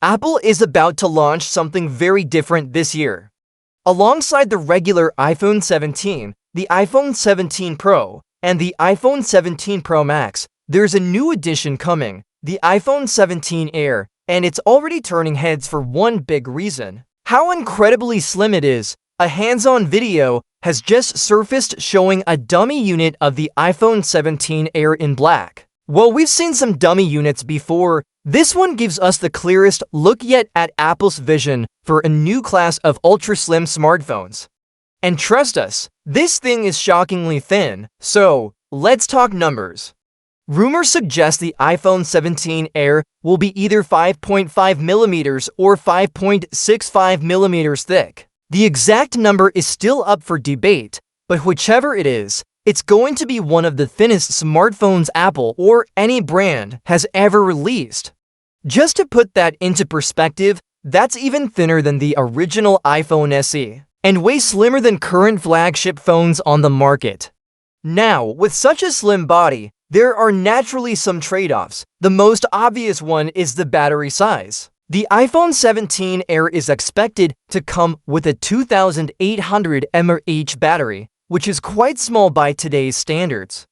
Apple is about to launch something very different this year. Alongside the regular iPhone 17, the iPhone 17 Pro, and the iPhone 17 Pro Max, there's a new edition coming, the iPhone 17 Air, and it's already turning heads for one big reason: how incredibly slim it is. A hands-on video has just surfaced showing a dummy unit of the iPhone 17 Air in black. While we've seen some dummy units before, this one gives us the clearest look yet at Apple's vision for a new class of ultra-slim smartphones. And trust us, this thing is shockingly thin, so let's talk numbers. Rumors suggest the iPhone 17 Air will be either 5.5mm or 5.65mm thick. The exact number is still up for debate, but whichever it is, it's going to be one of the thinnest smartphones Apple or any brand has ever released. Just to put that into perspective, that's even thinner than the original iPhone SE, and way slimmer than current flagship phones on the market. Now, with such a slim body, there are naturally some trade-offs. The most obvious one is the battery size. The iPhone 17 Air is expected to come with a 2800 mAh battery, which is quite small by today's standards.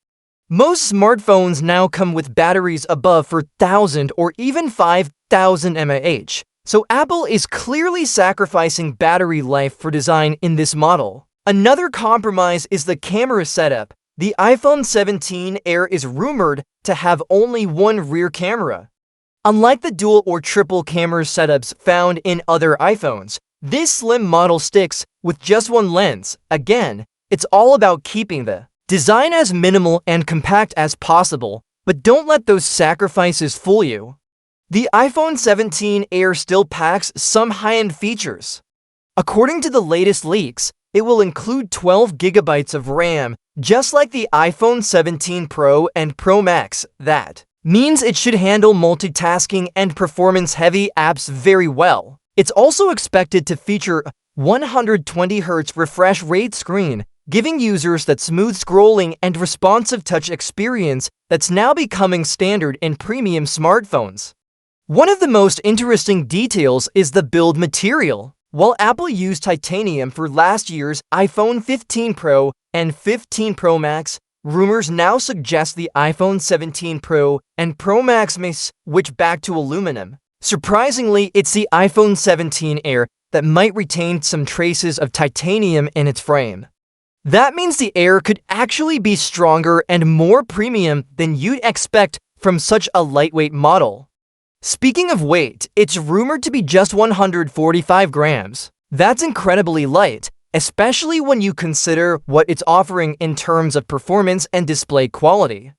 Most smartphones now come with batteries above 4,000 or even 5,000 mAh, so Apple is clearly sacrificing battery life for design in this model. Another compromise is the camera setup. The iPhone 17 Air is rumored to have only one rear camera. Unlike the dual or triple camera setups found in other iPhones, this slim model sticks with just one lens. Again, it's all about keeping the design as minimal and compact as possible, but don't let those sacrifices fool you. The iPhone 17 Air still packs some high-end features. According to the latest leaks, it will include 12 GB of RAM, just like the iPhone 17 Pro and Pro Max. That means it should handle multitasking and performance-heavy apps very well. It's also expected to feature a 120Hz refresh rate screen, giving users that smooth scrolling and responsive touch experience that's now becoming standard in premium smartphones. One of the most interesting details is the build material. While Apple used titanium for last year's iPhone 15 Pro and 15 Pro Max, rumors now suggest the iPhone 17 Pro and Pro Max may switch back to aluminum. Surprisingly, it's the iPhone 17 Air that might retain some traces of titanium in its frame. That means the Air could actually be stronger and more premium than you'd expect from such a lightweight model. Speaking of weight, it's rumored to be just 145 grams. That's incredibly light, especially when you consider what it's offering in terms of performance and display quality.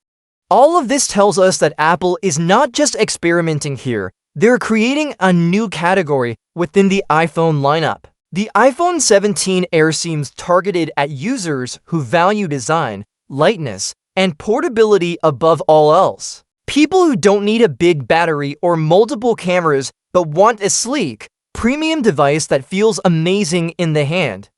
All of this tells us that Apple is not just experimenting here, they're creating a new category within the iPhone lineup. The iPhone 17 Air seems targeted at users who value design, lightness, and portability above all else. People who don't need a big battery or multiple cameras but want a sleek, premium device that feels amazing in the hand.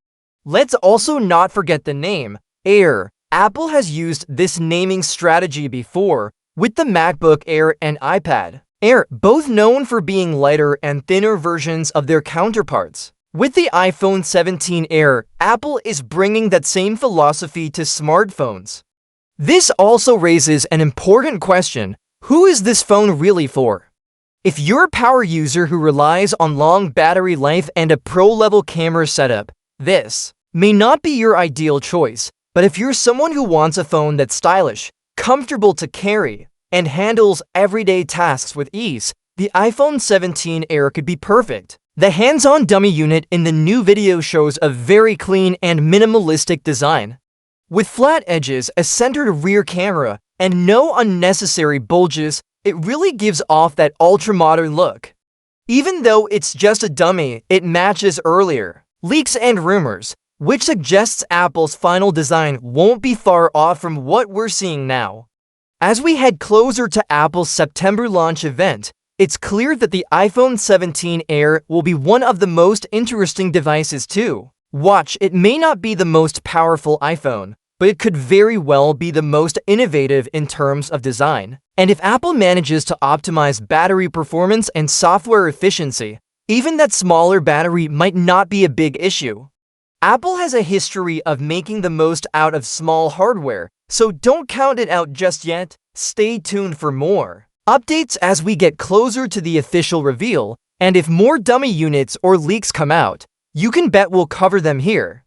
Let's also not forget the name, Air. Apple has used this naming strategy before with the MacBook Air and iPad Air, both known for being lighter and thinner versions of their counterparts. With the iPhone 17 Air, Apple is bringing that same philosophy to smartphones. This also raises an important question: who is this phone really for? If you're a power user who relies on long battery life and a pro-level camera setup, this may not be your ideal choice. But if you're someone who wants a phone that's stylish, comfortable to carry, and handles everyday tasks with ease, the iPhone 17 Air could be perfect. The hands-on dummy unit in the new video shows a very clean and minimalistic design. With flat edges, a centered rear camera, and no unnecessary bulges, it really gives off that ultra-modern look. Even though it's just a dummy, it matches earlier leaks and rumors, which suggests Apple's final design won't be far off from what we're seeing now. As we head closer to Apple's September launch event, it's clear that the iPhone 17 Air will be one of the most interesting devices too. Watch, it may not be the most powerful iPhone, but it could very well be the most innovative in terms of design. And if Apple manages to optimize battery performance and software efficiency, even that smaller battery might not be a big issue. Apple has a history of making the most out of small hardware, so don't count it out just yet. Stay tuned for more updates as we get closer to the official reveal, and if more dummy units or leaks come out, you can bet we'll cover them here.